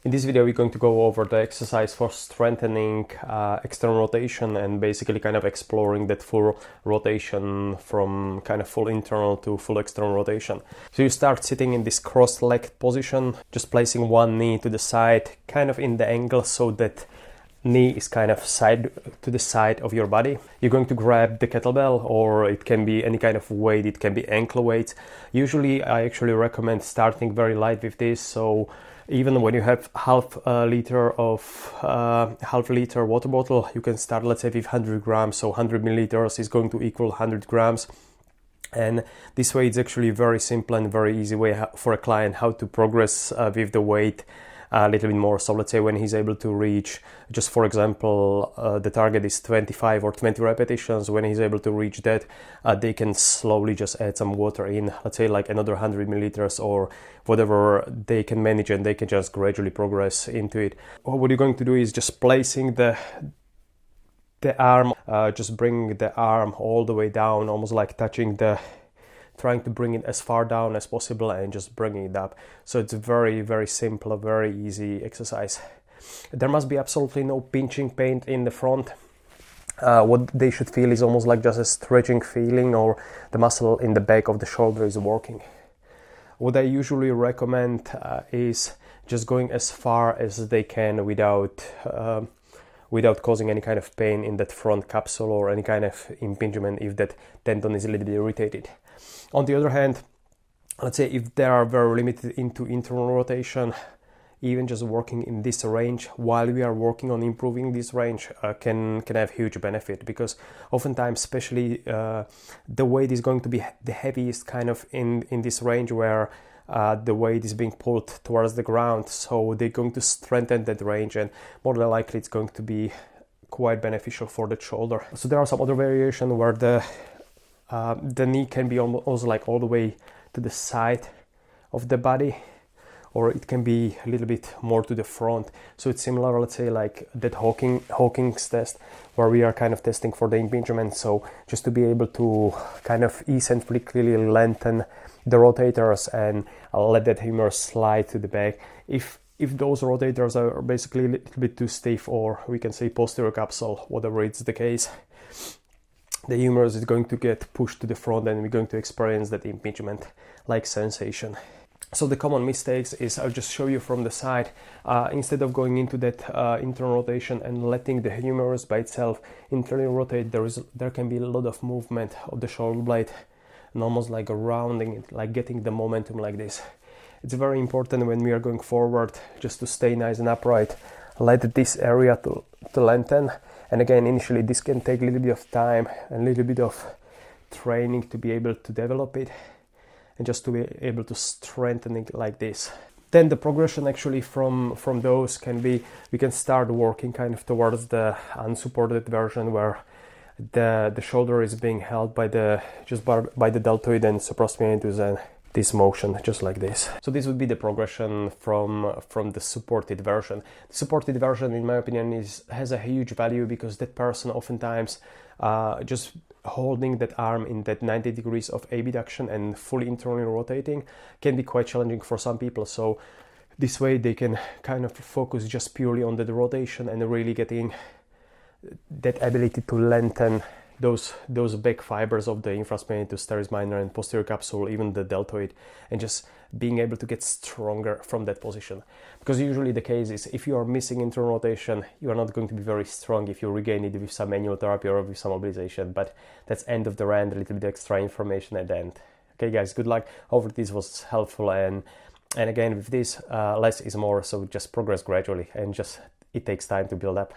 In this video we're going to go over the exercise for strengthening external rotation and basically kind of exploring that full rotation from kind of full internal to full external rotation. So you start sitting in this cross-legged position, just placing one knee to the side, kind of in the angle so that knee is kind of side to the side of your body. You're going to grab the kettlebell, or it can be any kind of weight, it can be ankle weights. Usually I actually recommend starting very light with this, so even when you have half liter water bottle, you can start, let's say, with 100 grams, so 100 milliliters is going to equal 100 grams. And this way it's actually very simple and very easy way for a client how to progress with the weight a little bit more. So let's say when he's able to reach, just for example, the target is 25 or 20 repetitions. When he's able to reach that, they can slowly just add some water in, let's say like another 100 milliliters or whatever they can manage, and they can just gradually progress into it. What you're going to do is just placing the arm, just bring the arm all the way down, almost like trying to bring it as far down as possible and just bringing it up. So it's very, very simple, very easy exercise. There must be absolutely no pinching pain in the front. What they should feel is almost like just a stretching feeling, or the muscle in the back of the shoulder is working. What I usually recommend is just going as far as they can without causing any kind of pain in that front capsule or any kind of impingement if that tendon is a little bit irritated. On the other hand, let's say if they are very limited into internal rotation, even just working in this range while we are working on improving this range can have huge benefit, because oftentimes, especially the weight is going to be the heaviest kind of in this range where the weight is being pulled towards the ground. So they're going to strengthen that range, and more than likely it's going to be quite beneficial for the shoulder. So there are some other variations where the knee can be also like all the way to the side of the body, or it can be a little bit more to the front. So it's similar, let's say, like that Hawkins test, where we are kind of testing for the impingement. So just to be able to kind of eccentrically lengthen the rotators and let that humerus slide to the back. If those rotators are basically a little bit too stiff, or we can say posterior capsule, whatever it's the case, the humerus is going to get pushed to the front and we're going to experience that impingement-like sensation. So the common mistakes is, I'll just show you from the side, instead of going into that internal rotation and letting the humerus by itself internally rotate, there can be a lot of movement of the shoulder blade and almost like rounding it, like getting the momentum like this. It's very important when we are going forward just to stay nice and upright, let this area to lengthen. And again, initially this can take a little bit of time and a little bit of training to be able to develop it and just to be able to strengthen it like this. Then the progression actually from those can be, we can start working kind of towards the unsupported version, where the shoulder is being held by the deltoid and supraspinatus, and this motion just like this. So this would be the progression from the supported version. The supported version, in my opinion, has a huge value, because that person oftentimes just holding that arm in that 90 degrees of abduction and fully internally rotating can be quite challenging for some people. So this way they can kind of focus just purely on the rotation and really getting that ability to lengthen those back fibers of the infraspinatus, teres minor, and posterior capsule, even the deltoid, and just being able to get stronger from that position. Because usually the case is, if you are missing internal rotation, you are not going to be very strong if you regain it with some manual therapy or with some mobilization. But that's end of the rant, a little bit extra information at the end. Okay guys, good luck. Hopefully this was helpful, and again with this, less is more, so just progress gradually, and just it takes time to build up.